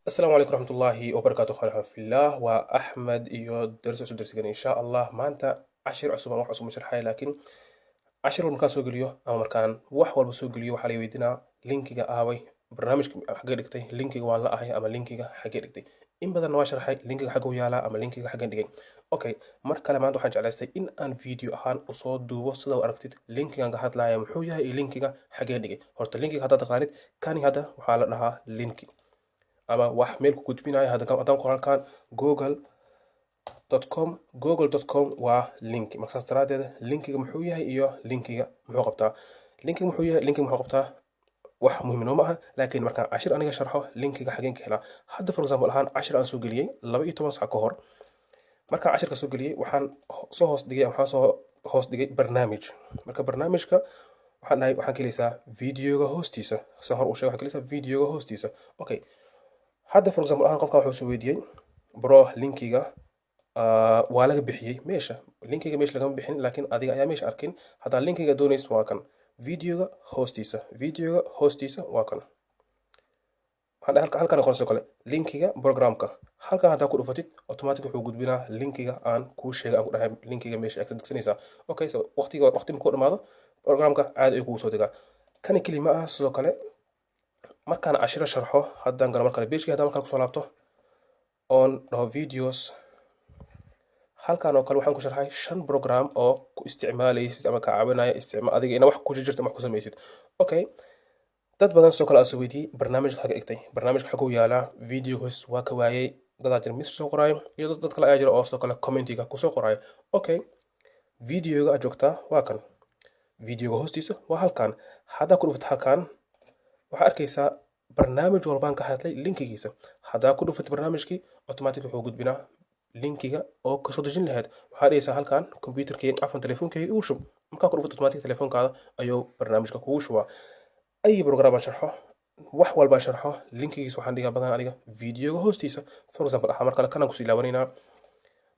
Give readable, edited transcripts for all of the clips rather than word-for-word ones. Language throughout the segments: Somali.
السلام عليكم ورحمة الله وبركاته. أخواني في الله وأحمد إيو درس إن شاء الله ما أنت عشر عصوبة ما عصوبة شرحي لكن عشر والمكان سوق اليو أما مركان وح والبسوق اليو وحالي ويدنا لينكيجا آوي برنامج حق دكتي لينكيجا ولا أهي أما لينكيجا حق دكتي إن بدل نواش شرحي لينكيجا حقه يالا أما لينكيجا حق دكتي أوكي مركلا ما عنده حاجة على استي إن أن فيديو أهان وصوت دو وصل وأركتت لينكيجا قاعد لا يمحويا لينكيجا حق دكتي هرت لينكيجا هذا تقاليد كان هذا وحالة لها لينكي ama wax meel ku gudbinayo haddaan qoraalkan google.com waa link markaas daraadeeda linkiga muxuu yahay iyo linkiga muxuu qabtaa linkiga muxuu qabtaa wax muhiim noo ma aha laakiin markaan cashir aniga sharxo linkiga xageen ka helaa hadda for example ahaan cashir aan soo geliyay 12 saac ka hor markaan cashirka soo geliyay waxaan soo hoos dhigay barnaamij marka barnaamijka waxaan keenaysaa videoga hoostiisa soo hor u sheegay waxaan keenaysaa videoga hoostiisa okay hadda for example ahaan qofka wuxuu soo weydiiyay bro linkiga waa laga bixiyay meesha linkiga meesha lagama bixin laakiin adiga ayaa meesha arkin hadda linkiga doonayso waa kan videoga hoostiisa waa kan halkan qorso kale linkiga programka halkan hadda ku dhufatid automatic wuxuu gudbinaa linkiga aan ku sheegay aan ku dhahay linkiga meesha aad degsanaysaa okay so waqti ku dhamaado programka aad ay kugu soo degaa kan kelima ah sidoo kale markaan cashiro sharxo haddaan galo markale page-ka haddaan markaa kusoo laabto on dhaho videos halkaan oo kale waxaan ku sharxay 5 program oo ku isticmaalaysid ama ka caawinaya adiga ina wax ku jirto ama wax ku samaysid okay dad badan soo kala soo weydiiyay barnaamijka xaga egtay barnaamijka xagu yaala videos waa ka waayay dad jir mis soo qoraayo iyo dad kale ayaa jira oo soo kala commentiga ku soo qoraayo okay videoga aad joogtaa waa kan videoga hoostiisa waa halkaan hadda ku dhufto halkaan waxaa arkaysaa barnaamij walbaan ka hadlay linkigiisa haddaa ku dhufat barnaamijkii automatic wuxuu gudbinaa linkiga oo kasoo dejin lahayd waxaa dhigaysaa halkan computerkayga afan telefonkayga igu shub markaa ku dhufat automatic telefonkaada ayuu barnaamijka kugu shubaa ay program aan sharxo wax walbaan sharxo linkigiisa waxaan dhigaa badan aniga videoga hoostiisa for example ahaa markale kanaan kusii laabanaynaa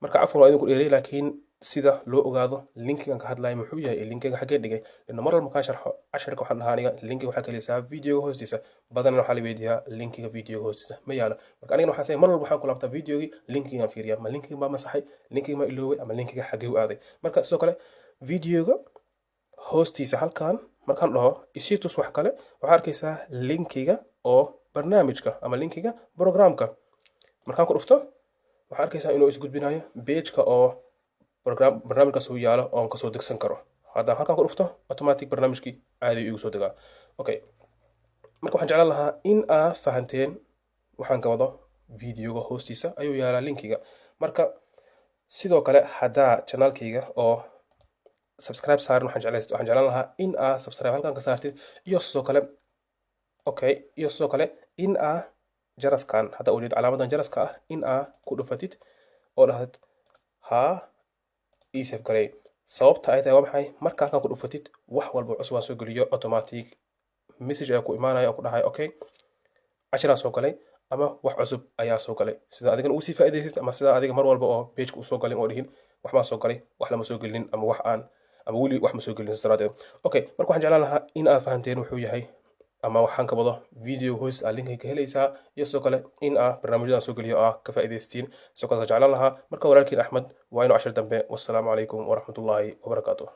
marka afan waa idinku dheeray laakiin sida loo ogaado linkigan ka hadlayo muxuu yahay linkiga xagee dhigay inna mar walba ka sharxo cashirka waxaan dhahaa aniga linkiga waxa kaliya videoga hoostiisa badan waxa la weydiiyaa linkiga videoga hoostiisa ma yaala marka aniga waxaan sameeyay mar walba waxaan ku laabtaa videogii linkiga fiiriya ma linkiga ma masaxay linkiga ma iloobay ama linkiga xagee u aaday marka sidoo kale videoga hoostiisa halkan markaan dhaho isitus wax kale waxa arkaysaa linkiga oo barnaamijka ama linkiga programka markaan ku dhufto waxa arkaysaa inuu isgudbinayo page-ka oo barnaamijkaas uu yaalo oo aan kasoo degsan karo haddaan halkan ku dhufto automatic barnaamijkii caadi igu soo degaa okay marka waxaan jeclaan lahaa in aa fahanteen waxaan ka wado videoga hoostiisa ayuu yaalaa linkiga marka sidoo kale haddaa channelkayga oo subscribe saaran waxaan jeclaan lahaa in aa subscribe halkan ka saartid iyo sidoo kale okay iyo sidoo kale in aa jaraskan hadda ujeed calaamadan jaraska ah in aa ku dhufatid oo dhahdid haa isaf garay sababta ay tahay waa maxay marka halkan ku dhufatid wax walba cusub aan soo geliyo automatic message ayaa ku imaanaya oo ku dhahay okay cashira soo galay ama wax cusub ayaa soo galay sida adigan ugu sii faa'iideysid ama sida adiga mar walba oo page-ka uu soo galay oo dhihin wax ma soo galay wax lama soo gelin ama weli wax ma soo gelin saradeed okay marka waxaan jeclaan lahaa in aad fahanteen wuxuu yahay ama waxaan ka wado video host aa linkiga ka helaysaa iyo sidoo kale in aa barnaamijyadaan soo geliyo aa ka faa'iidaystiin sidoo kale jeclaan lahaa marka walaalkiin axmed waa inuu cashir dambe wassalaamu calaykum waraxmatullaahi wabarakaatuh